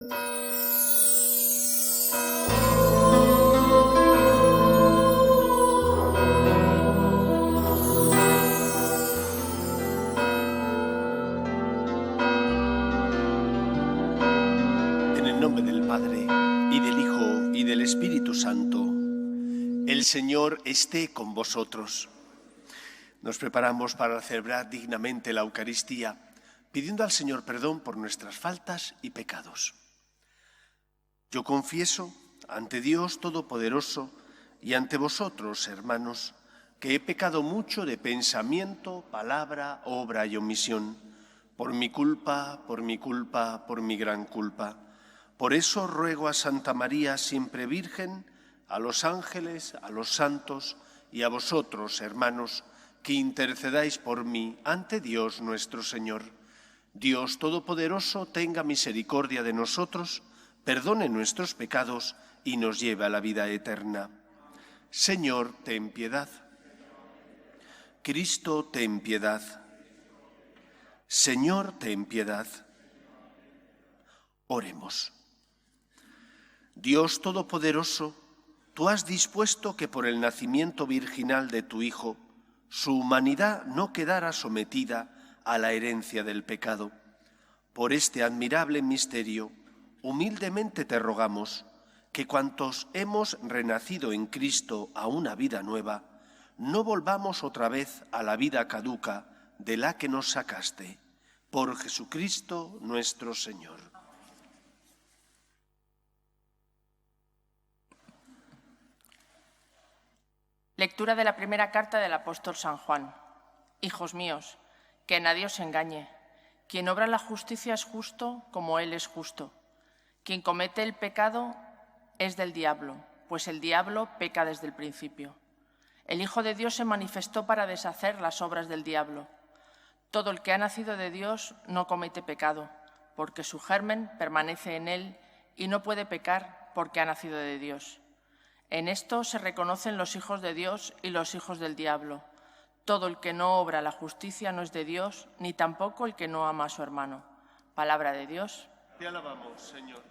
En el nombre del Padre, y del Hijo, y del Espíritu Santo, el Señor esté con vosotros. Nos preparamos para celebrar dignamente la Eucaristía, pidiendo al Señor perdón por nuestras faltas y pecados. Yo confieso ante Dios Todopoderoso y ante vosotros, hermanos, que he pecado mucho de pensamiento, palabra, obra y omisión, por mi culpa, por mi gran culpa. Por eso ruego a Santa María, siempre Virgen, a los ángeles, a los santos y a vosotros, hermanos, que intercedáis por mí ante Dios nuestro Señor. Dios Todopoderoso tenga misericordia de nosotros, perdone nuestros pecados y nos lleve a la vida eterna. Señor, ten piedad. Cristo, ten piedad. Señor, ten piedad. Oremos. Dios Todopoderoso, tú has dispuesto que por el nacimiento virginal de tu Hijo, su humanidad no quedara sometida a la herencia del pecado. Por este admirable misterio, humildemente te rogamos que cuantos hemos renacido en Cristo a una vida nueva, no volvamos otra vez a la vida caduca de la que nos sacaste. Por Jesucristo nuestro Señor. Lectura de la primera carta del apóstol San Juan. Hijos míos, que nadie os engañe. Quien obra la justicia es justo como Él es justo. Quien comete el pecado es del diablo, pues el diablo peca desde el principio. El Hijo de Dios se manifestó para deshacer las obras del diablo. Todo el que ha nacido de Dios no comete pecado, porque su germen permanece en él y no puede pecar porque ha nacido de Dios. En esto se reconocen los hijos de Dios y los hijos del diablo. Todo el que no obra la justicia no es de Dios, ni tampoco el que no ama a su hermano. Palabra de Dios. Te alabamos, Señor.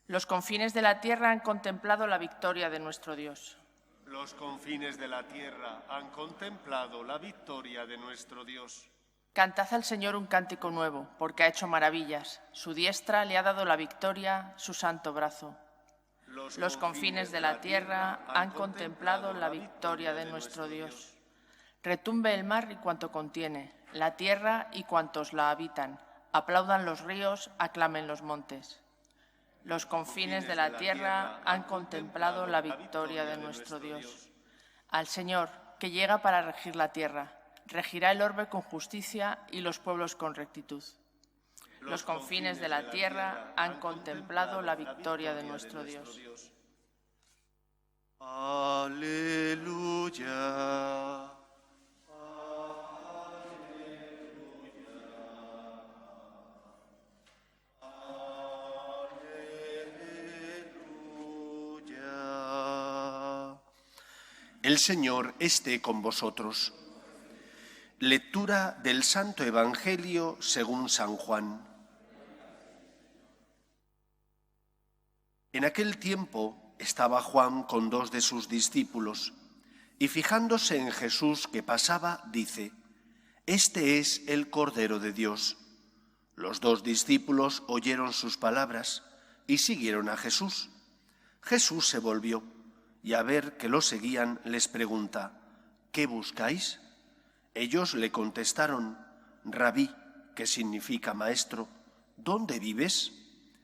Los confines de la tierra han contemplado la victoria de nuestro Dios. Los confines de la tierra han contemplado la victoria de nuestro Dios. Cantad al Señor un cántico nuevo, porque ha hecho maravillas. Su diestra le ha dado la victoria, su santo brazo. Los confines de la tierra han contemplado la victoria de nuestro Dios. Retumbe el mar y cuanto contiene, la tierra y cuantos la habitan. Aplaudan los ríos, aclamen los montes. Los confines de la tierra han contemplado la victoria de nuestro Dios. Al Señor, que llega para regir la tierra, regirá el orbe con justicia y los pueblos con rectitud. Los confines de la tierra han contemplado la victoria de nuestro Dios. Aleluya. Aleluya. El Señor esté con vosotros. Lectura del Santo Evangelio según San Juan. En aquel tiempo estaba Juan con 2 de sus discípulos, y fijándose en Jesús que pasaba, dice: «Este es el Cordero de Dios». Los 2 discípulos oyeron sus palabras y siguieron a Jesús. Jesús se volvió y a ver que lo seguían les pregunta: «¿Qué buscáis?». Ellos le contestaron: «Rabí», que significa maestro, «¿dónde vives?».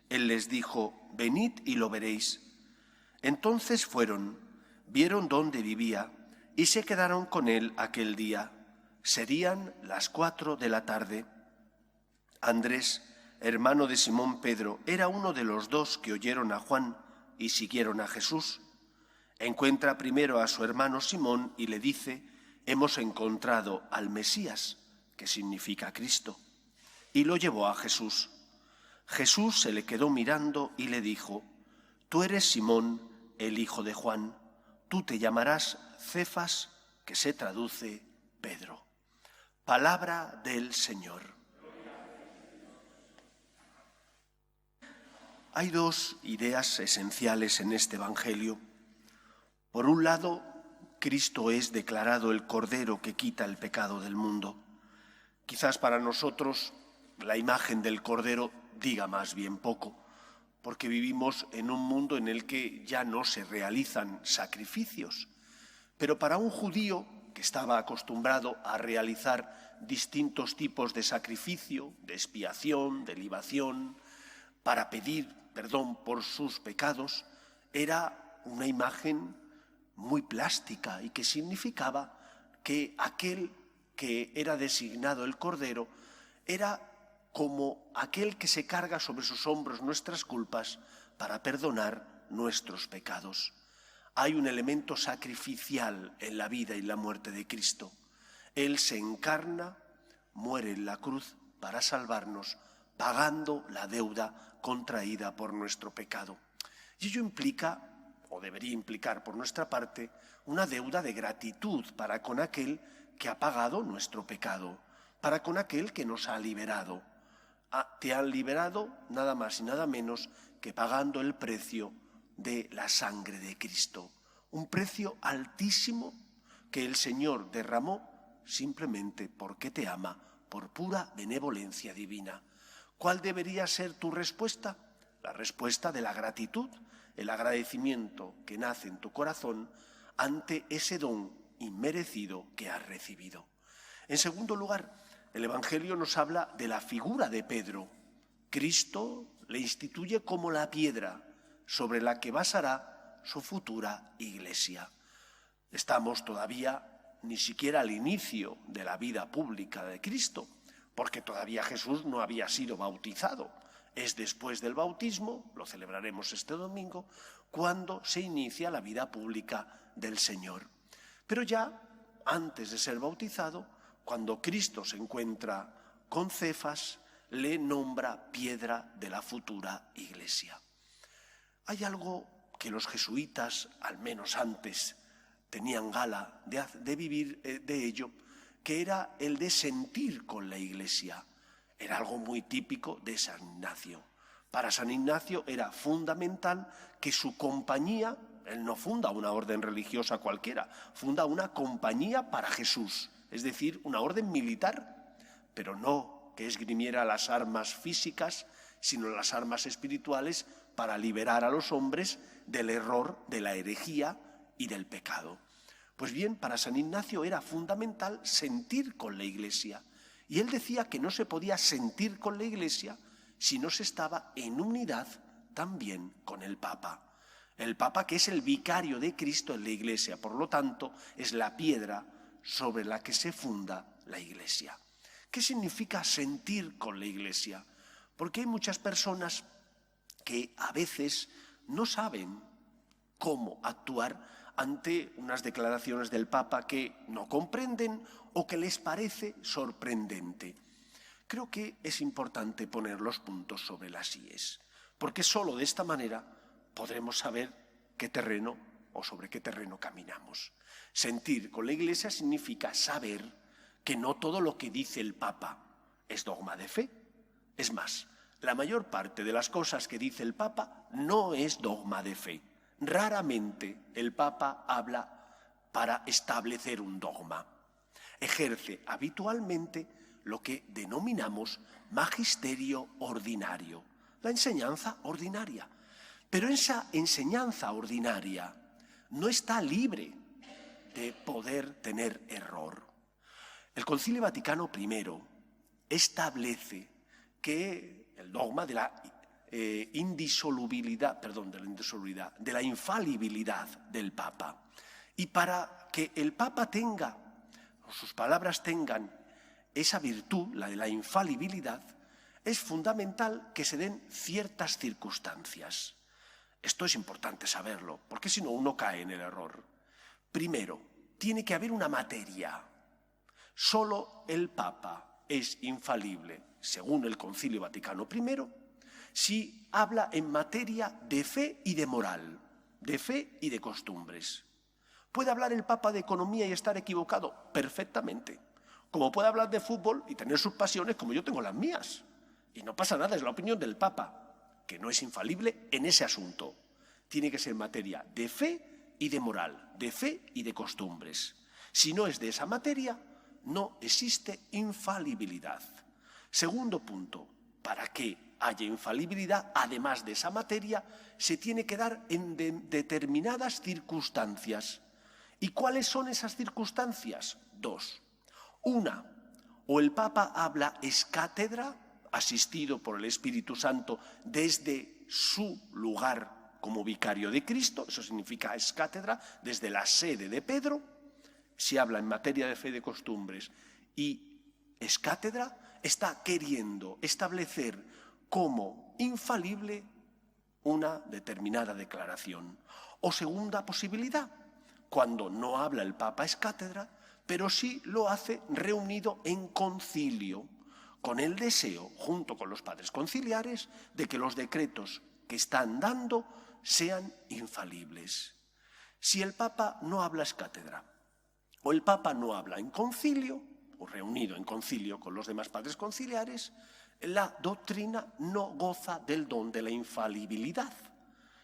Él les dijo: «Venid y lo veréis». Entonces fueron, vieron dónde vivía y se quedaron con él aquel día. Serían las 4 de la tarde. Andrés, hermano de Simón Pedro, era uno de los 2 que oyeron a Juan y siguieron a Jesús. Encuentra primero a su hermano Simón y le dice: «Hemos encontrado al Mesías», que significa Cristo, y lo llevó a Jesús. Jesús se le quedó mirando y le dijo: «Tú eres Simón, el hijo de Juan, tú te llamarás Cefas», que se traduce Pedro. Palabra del Señor. Hay dos ideas esenciales en este Evangelio. Por un lado, Cristo es declarado el Cordero que quita el pecado del mundo. Quizás para nosotros la imagen del Cordero diga más bien poco, porque vivimos en un mundo en el que ya no se realizan sacrificios. Pero para un judío que estaba acostumbrado a realizar distintos tipos de sacrificio, de expiación, de libación, para pedir perdón por sus pecados, era una imagen muy plástica y que significaba que aquel que era designado el Cordero era como aquel que se carga sobre sus hombros nuestras culpas para perdonar nuestros pecados. Hay un elemento sacrificial en la vida y la muerte de Cristo. Él se encarna, muere en la cruz para salvarnos, pagando la deuda contraída por nuestro pecado. Y ello implica, o debería implicar por nuestra parte, una deuda de gratitud para con aquel que ha pagado nuestro pecado, para con aquel que nos ha liberado. Te han liberado nada más y nada menos que pagando el precio de la sangre de Cristo, un precio altísimo que el Señor derramó simplemente porque te ama, por pura benevolencia divina. ¿Cuál debería ser tu respuesta? La respuesta de la gratitud, el agradecimiento que nace en tu corazón ante ese don inmerecido que has recibido. En segundo lugar, el Evangelio nos habla de la figura de Pedro. Cristo le instituye como la piedra sobre la que basará su futura iglesia. Estamos todavía ni siquiera al inicio de la vida pública de Cristo, porque todavía Jesús no había sido bautizado. Es después del bautismo, lo celebraremos este domingo, cuando se inicia la vida pública del Señor. Pero ya antes de ser bautizado, cuando Cristo se encuentra con Cefas, le nombra piedra de la futura iglesia. Hay algo que los jesuitas, al menos antes, tenían gala de vivir de ello, que era el de sentir con la iglesia. Era algo muy típico de San Ignacio. Para San Ignacio era fundamental que su compañía, él no funda una orden religiosa cualquiera, funda una compañía para Jesús, es decir, una orden militar, pero no que esgrimiera las armas físicas, sino las armas espirituales para liberar a los hombres del error, de la herejía y del pecado. Pues bien, para San Ignacio era fundamental sentir con la Iglesia. Y él decía que no se podía sentir con la Iglesia si no se estaba en unidad también con el Papa. El Papa, que es el vicario de Cristo en la Iglesia, por lo tanto, es la piedra sobre la que se funda la Iglesia. ¿Qué significa sentir con la Iglesia? Porque hay muchas personas que a veces no saben cómo actuar ante unas declaraciones del Papa que no comprenden o que les parece sorprendente. Creo que es importante poner los puntos sobre las íes, porque solo de esta manera podremos saber qué terreno o sobre qué terreno caminamos. Sentir con la Iglesia significa saber que no todo lo que dice el Papa es dogma de fe. Es más, la mayor parte de las cosas que dice el Papa no es dogma de fe. Raramente el Papa habla para establecer un dogma. Ejerce habitualmente lo que denominamos magisterio ordinario, la enseñanza ordinaria. Pero esa enseñanza ordinaria no está libre de poder tener error. El Concilio Vaticano I establece que el dogma de la de la infalibilidad del Papa. Y para que el Papa tenga, o sus palabras tengan esa virtud, la de la infalibilidad, es fundamental que se den ciertas circunstancias. Esto es importante saberlo, porque si no uno cae en el error. Primero, tiene que haber una materia. Solo el Papa es infalible, según el Concilio Vaticano I, si habla en materia de fe y de moral, de fe y de costumbres. ¿Puede hablar el Papa de economía y estar equivocado? Perfectamente. Como puede hablar de fútbol y tener sus pasiones como yo tengo las mías. Y no pasa nada, es la opinión del Papa. que no es infalible en ese asunto. Tiene que ser materia de fe y de moral, de fe y de costumbres. Si no es de esa materia, no existe infalibilidad. Segundo punto, para que haya infalibilidad, además de esa materia, se tiene que dar en determinadas circunstancias. ¿Y cuáles son esas circunstancias? Dos. Una, o el Papa habla ex cátedra, asistido por el Espíritu Santo desde su lugar como vicario de Cristo, eso significa ex cátedra, desde la sede de Pedro, si habla en materia de fe y de costumbres, y ex cátedra está queriendo establecer como infalible una determinada declaración. O segunda posibilidad, cuando no habla el Papa ex cátedra, pero sí lo hace reunido en concilio, con el deseo, junto con los padres conciliares, de que los decretos que están dando sean infalibles. Si el Papa no habla ex cátedra, o el Papa no habla en concilio, o reunido en concilio con los demás padres conciliares, la doctrina no goza del don de la infalibilidad.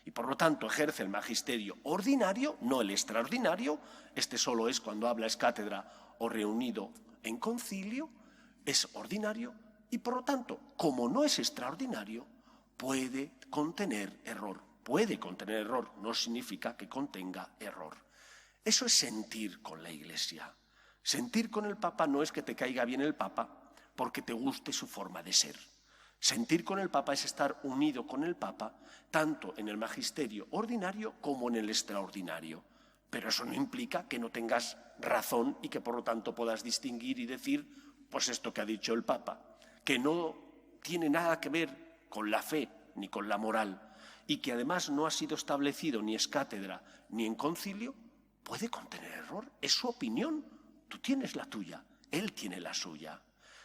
Y por lo tanto ejerce el magisterio ordinario, no el extraordinario. Este solo es cuando habla ex cátedra o reunido en concilio, es ordinario, y por lo tanto, como no es extraordinario, puede contener error. Puede contener error, no significa que contenga error. Eso es sentir con la Iglesia. Sentir con el Papa no es que te caiga bien el Papa porque te guste su forma de ser. Sentir con el Papa es estar unido con el Papa tanto en el magisterio ordinario como en el extraordinario. Pero eso no implica que no tengas razón y que por lo tanto puedas distinguir y decir, pues esto que ha dicho el Papa, que no tiene nada que ver con la fe ni con la moral y que además no ha sido establecido ni ex cátedra ni en concilio, puede contener error. Es su opinión. Tú tienes la tuya, él tiene la suya.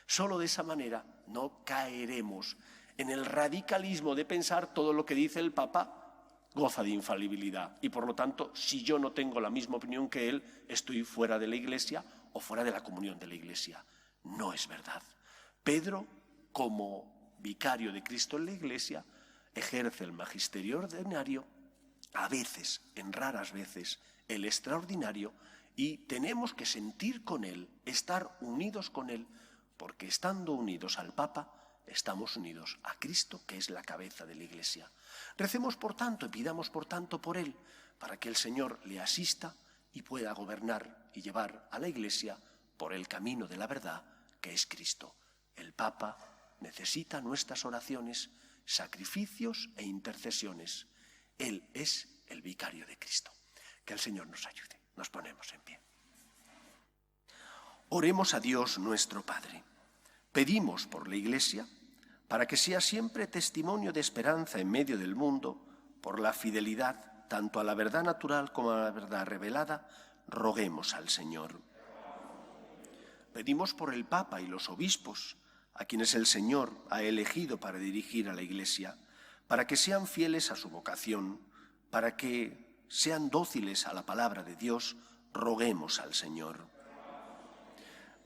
Solo de esa manera no caeremos en el radicalismo de pensar todo lo que dice el Papa goza de infalibilidad y por lo tanto, si yo no tengo la misma opinión que él, estoy fuera de la Iglesia o fuera de la comunión de la Iglesia. No es verdad. Pedro, como vicario de Cristo en la Iglesia, ejerce el magisterio ordinario, a veces, en raras veces, el extraordinario, y tenemos que sentir con él, estar unidos con él, porque estando unidos al Papa, estamos unidos a Cristo, que es la cabeza de la Iglesia. Recemos por tanto y pidamos por tanto por él, para que el Señor le asista y pueda gobernar y llevar a la Iglesia por el camino de la verdad, que es Cristo. El Papa necesita nuestras oraciones, sacrificios e intercesiones. Él es el vicario de Cristo. Que el Señor nos ayude. Nos ponemos en pie. Oremos a Dios nuestro Padre. Pedimos por la Iglesia para que sea siempre testimonio de esperanza en medio del mundo, por la fidelidad tanto a la verdad natural como a la verdad revelada, roguemos al Señor. Pedimos por el Papa y los obispos, a quienes el Señor ha elegido para dirigir a la Iglesia, para que sean fieles a su vocación, para que sean dóciles a la palabra de Dios, roguemos al Señor.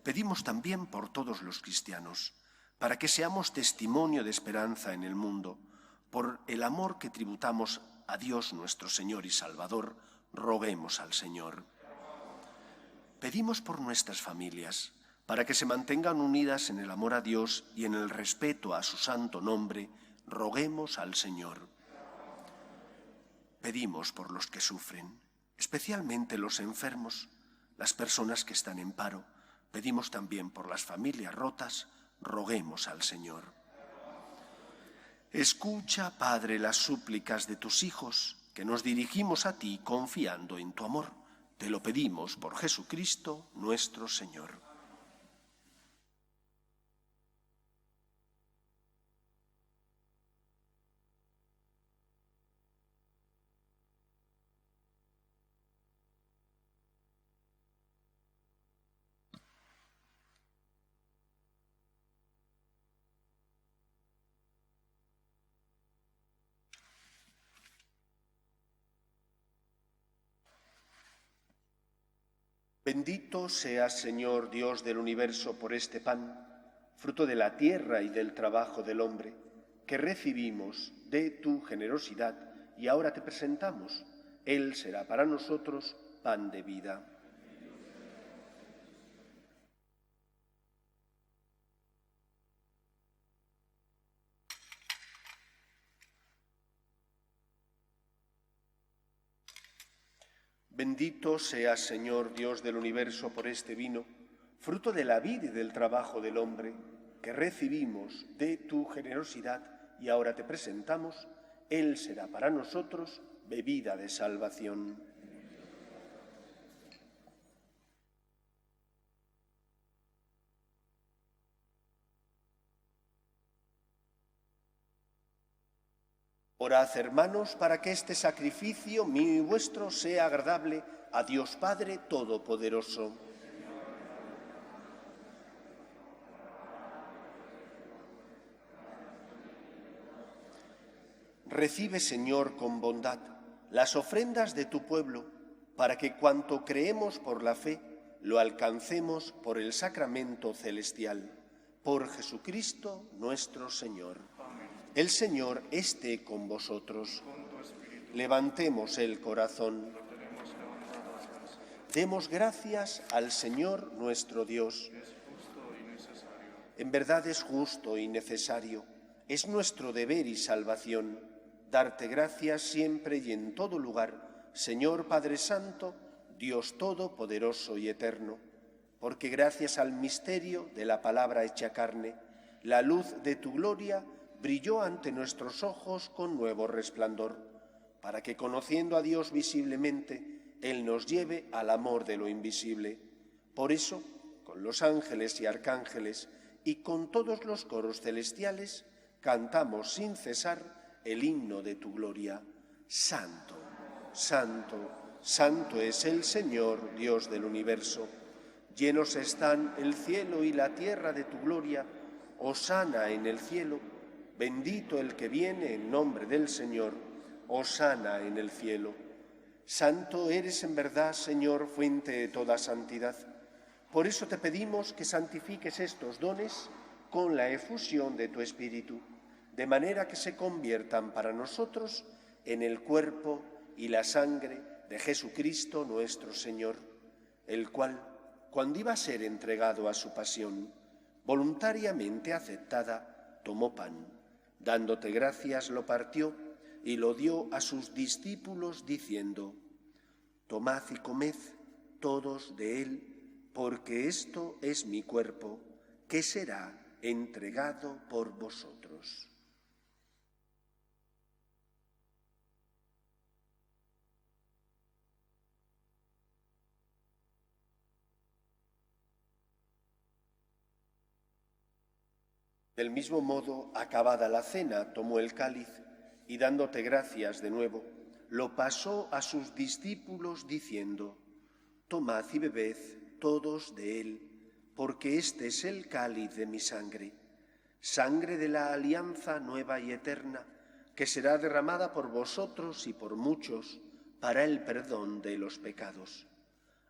Pedimos también por todos los cristianos, para que seamos testimonio de esperanza en el mundo, por el amor que tributamos a Dios nuestro Señor y Salvador, roguemos al Señor. Pedimos por nuestras familias, para que se mantengan unidas en el amor a Dios y en el respeto a su santo nombre, roguemos al Señor. Pedimos por los que sufren, especialmente los enfermos, las personas que están en paro. Pedimos también por las familias rotas, roguemos al Señor. Escucha, Padre, las súplicas de tus hijos, que nos dirigimos a ti confiando en tu amor. Te lo pedimos por Jesucristo, nuestro Señor. Bendito seas, Señor, Dios del universo, por este pan, fruto de la tierra y del trabajo del hombre, que recibimos de tu generosidad y ahora te presentamos. Él será para nosotros pan de vida. Bendito seas, Señor, Dios del universo, por este vino, fruto de la vid y del trabajo del hombre, que recibimos de tu generosidad y ahora te presentamos. Él será para nosotros bebida de salvación. Orad, hermanos, para que este sacrificio mío y vuestro sea agradable a Dios Padre Todopoderoso. Recibe, Señor, con bondad las ofrendas de tu pueblo, para que cuanto creemos por la fe, lo alcancemos por el sacramento celestial. Por Jesucristo nuestro Señor. El Señor esté con vosotros. Levantemos el corazón. Demos gracias al Señor nuestro Dios. En verdad es justo y necesario. Es nuestro deber y salvación darte gracias siempre y en todo lugar, Señor Padre Santo, Dios Todopoderoso y Eterno, porque gracias al misterio de la palabra hecha carne, la luz de tu gloria brilló ante nuestros ojos con nuevo resplandor, para que, conociendo a Dios visiblemente, Él nos lleve al amor de lo invisible. Por eso, con los ángeles y arcángeles y con todos los coros celestiales, cantamos sin cesar el himno de tu gloria. Santo, santo, santo es el Señor, Dios del universo. Llenos están el cielo y la tierra de tu gloria. Hosana en el cielo. Bendito el que viene en nombre del Señor, hosana en el cielo. Santo eres en verdad, Señor, fuente de toda santidad. Por eso te pedimos que santifiques estos dones con la efusión de tu Espíritu, de manera que se conviertan para nosotros en el cuerpo y la sangre de Jesucristo nuestro Señor, el cual, cuando iba a ser entregado a su pasión, voluntariamente aceptada, tomó pan. Dándote gracias, lo partió y lo dio a sus discípulos, diciendo: Tomad y comed todos de él, porque esto es mi cuerpo, que será entregado por vosotros. Del mismo modo, acabada la cena, tomó el cáliz y, dándote gracias de nuevo, lo pasó a sus discípulos diciendo: Tomad y bebed todos de él, porque este es el cáliz de mi sangre, sangre de la alianza nueva y eterna, que será derramada por vosotros y por muchos para el perdón de los pecados.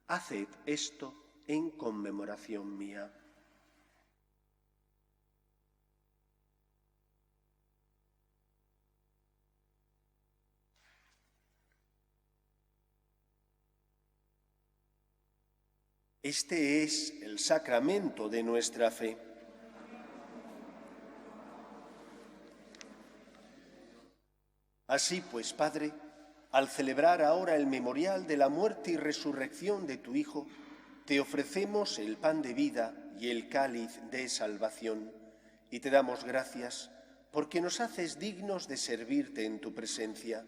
Haced esto en conmemoración mía. Este es el sacramento de nuestra fe. Así pues, Padre, al celebrar ahora el memorial de la muerte y resurrección de tu Hijo, te ofrecemos el pan de vida y el cáliz de salvación, y te damos gracias porque nos haces dignos de servirte en tu presencia.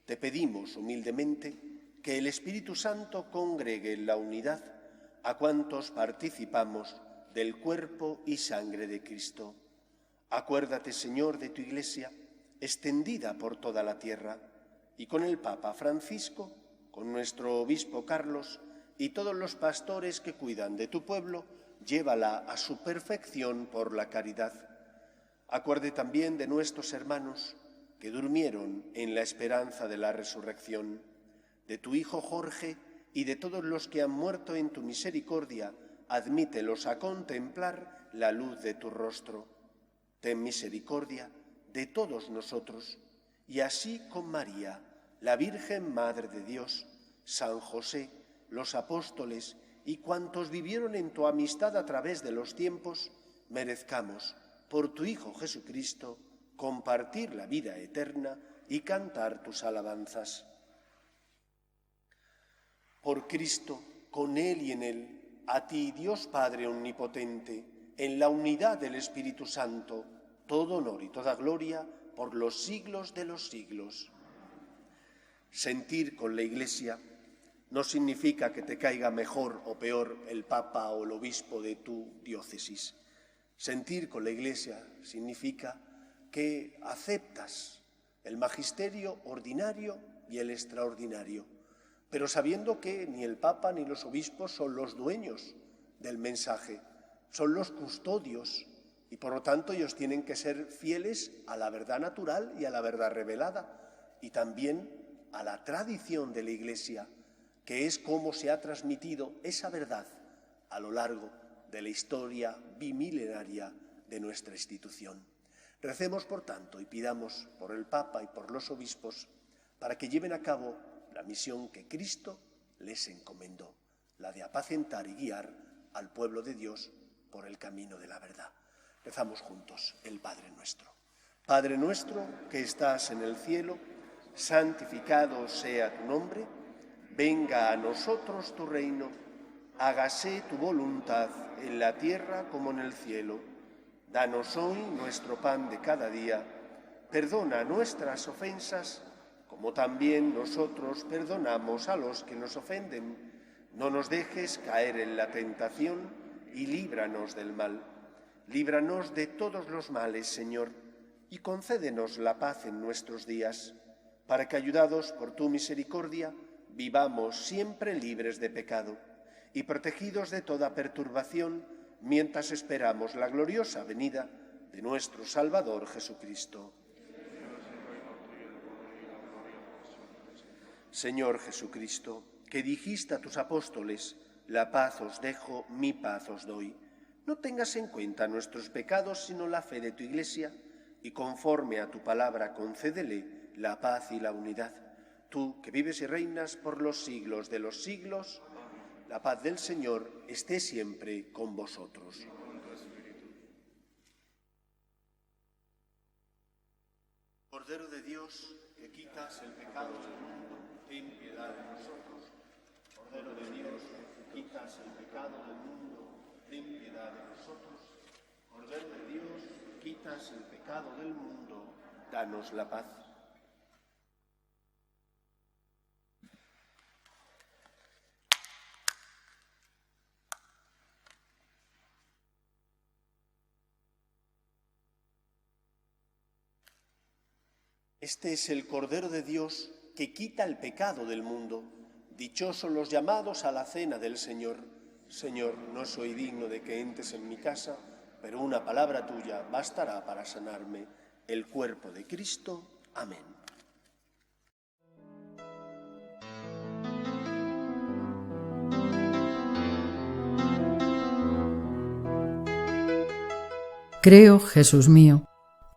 Te pedimos humildemente que el Espíritu Santo congregue en la unidad a cuantos participamos del cuerpo y sangre de Cristo. Acuérdate, Señor, de tu Iglesia, extendida por toda la tierra, y con el Papa Francisco, con nuestro obispo Carlos y todos los pastores que cuidan de tu pueblo, llévala a su perfección por la caridad. Acuerde también de nuestros hermanos que durmieron en la esperanza de la resurrección, de tu Hijo Jorge y de todos los que han muerto en tu misericordia, admítelos a contemplar la luz de tu rostro. Ten misericordia de todos nosotros, y así con María, la Virgen Madre de Dios, San José, los apóstoles y cuantos vivieron en tu amistad a través de los tiempos, merezcamos, por tu Hijo Jesucristo, compartir la vida eterna y cantar tus alabanzas. Por Cristo, con Él y en Él, a ti, Dios Padre Omnipotente, en la unidad del Espíritu Santo, todo honor y toda gloria por los siglos de los siglos. Sentir con la Iglesia no significa que te caiga mejor o peor el Papa o el obispo de tu diócesis. Sentir con la Iglesia significa que aceptas el magisterio ordinario y el extraordinario, pero sabiendo que ni el Papa ni los obispos son los dueños del mensaje, son los custodios y por lo tanto ellos tienen que ser fieles a la verdad natural y a la verdad revelada y también a la tradición de la Iglesia, que es cómo se ha transmitido esa verdad a lo largo de la historia bimilenaria de nuestra institución. Recemos, por tanto, y pidamos por el Papa y por los obispos para que lleven a cabo la misión que Cristo les encomendó, la de apacentar y guiar al pueblo de Dios por el camino de la verdad. Rezamos juntos el Padre Nuestro. Padre nuestro que estás en el cielo, santificado sea tu nombre, venga a nosotros tu reino, hágase tu voluntad en la tierra como en el cielo. Danos hoy nuestro pan de cada día, perdona nuestras ofensas, como también nosotros perdonamos a los que nos ofenden. No nos dejes caer en la tentación y líbranos del mal. Líbranos de todos los males, Señor, y concédenos la paz en nuestros días, para que, ayudados por tu misericordia, vivamos siempre libres de pecado y protegidos de toda perturbación, mientras esperamos la gloriosa venida de nuestro Salvador Jesucristo. Señor Jesucristo, que dijiste a tus apóstoles, la paz os dejo, mi paz os doy. No tengas en cuenta nuestros pecados, sino la fe de tu Iglesia, y conforme a tu palabra concédele la paz y la unidad. Tú, que vives y reinas por los siglos de los siglos, la paz del Señor esté siempre con vosotros. Cordero de Dios, que quitas el pecado del mundo, ten piedad de nosotros. Cordero de Dios, que quitas el pecado del mundo, ten piedad de nosotros. Cordero de Dios, que quitas el pecado del mundo, danos la paz. Este es el Cordero de Dios que quita el pecado del mundo. Dichosos los llamados a la cena del Señor. Señor, no soy digno de que entres en mi casa, pero una palabra tuya bastará para sanarme. El cuerpo de Cristo. Amén. Creo, Jesús mío,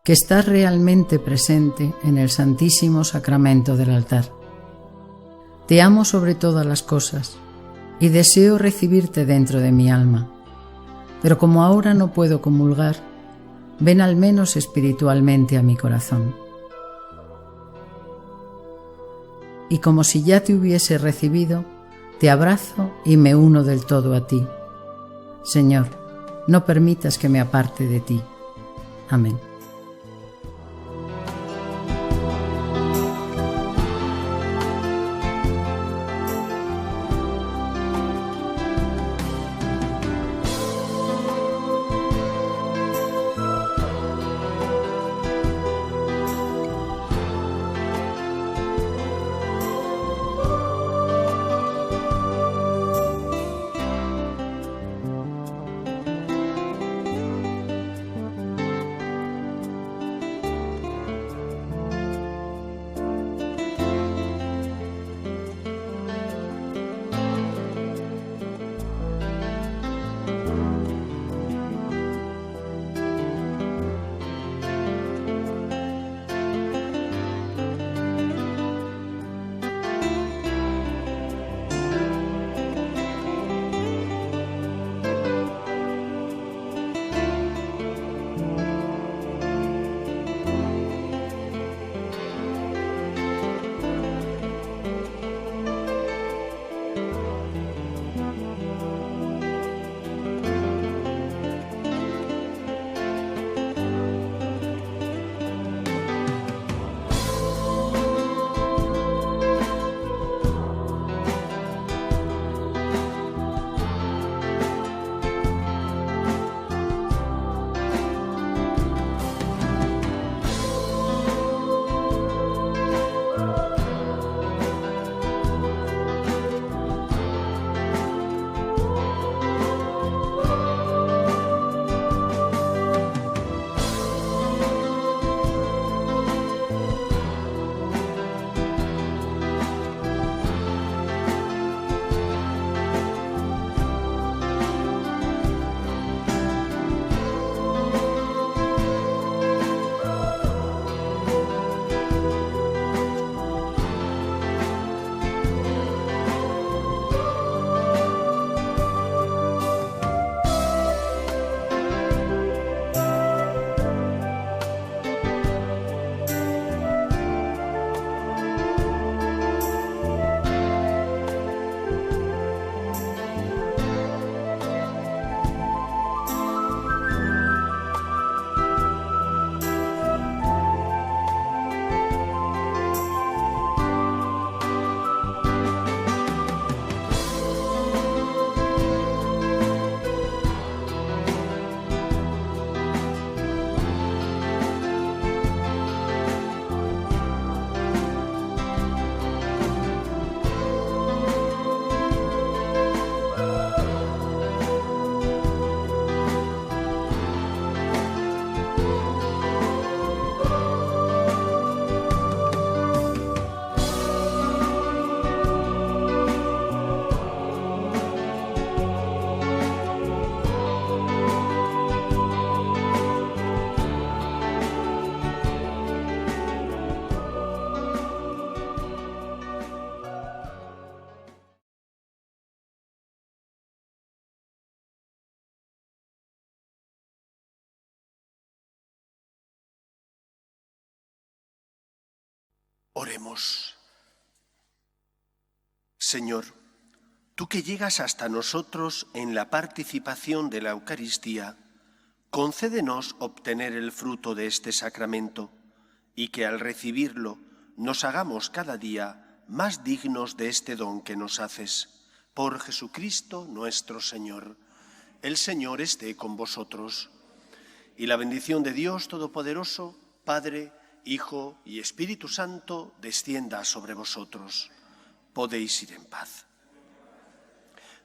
que estás realmente presente en el Santísimo Sacramento del altar. Te amo sobre todas las cosas y deseo recibirte dentro de mi alma, pero como ahora no puedo comulgar, ven al menos espiritualmente a mi corazón. Y como si ya te hubiese recibido, te abrazo y me uno del todo a ti. Señor, no permitas que me aparte de ti. Amén. Oremos. Señor, tú que llegas hasta nosotros en la participación de la Eucaristía, concédenos obtener el fruto de este sacramento y que al recibirlo nos hagamos cada día más dignos de este don que nos haces. Por Jesucristo nuestro Señor. El Señor esté con vosotros. Y la bendición de Dios Todopoderoso, Padre, Hijo y Espíritu Santo, descienda sobre vosotros. Podéis ir en paz.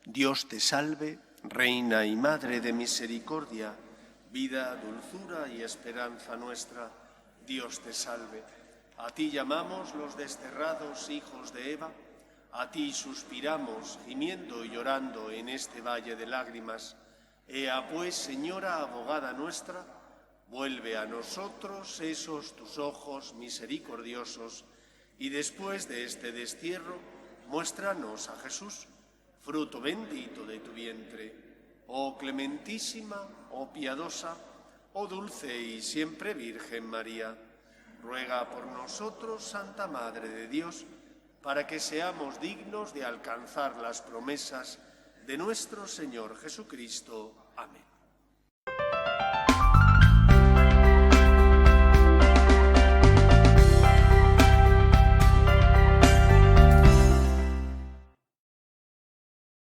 Dios te salve, Reina y Madre de misericordia, vida, dulzura y esperanza nuestra. Dios te salve. A ti llamamos los desterrados hijos de Eva, a ti suspiramos, gimiendo y llorando en este valle de lágrimas. Ea pues, Señora abogada nuestra, vuelve a nosotros esos tus ojos misericordiosos, y después de este destierro, muéstranos a Jesús, fruto bendito de tu vientre. Oh clementísima, oh piadosa, oh dulce y siempre Virgen María, ruega por nosotros, Santa Madre de Dios, para que seamos dignos de alcanzar las promesas de nuestro Señor Jesucristo. Amén.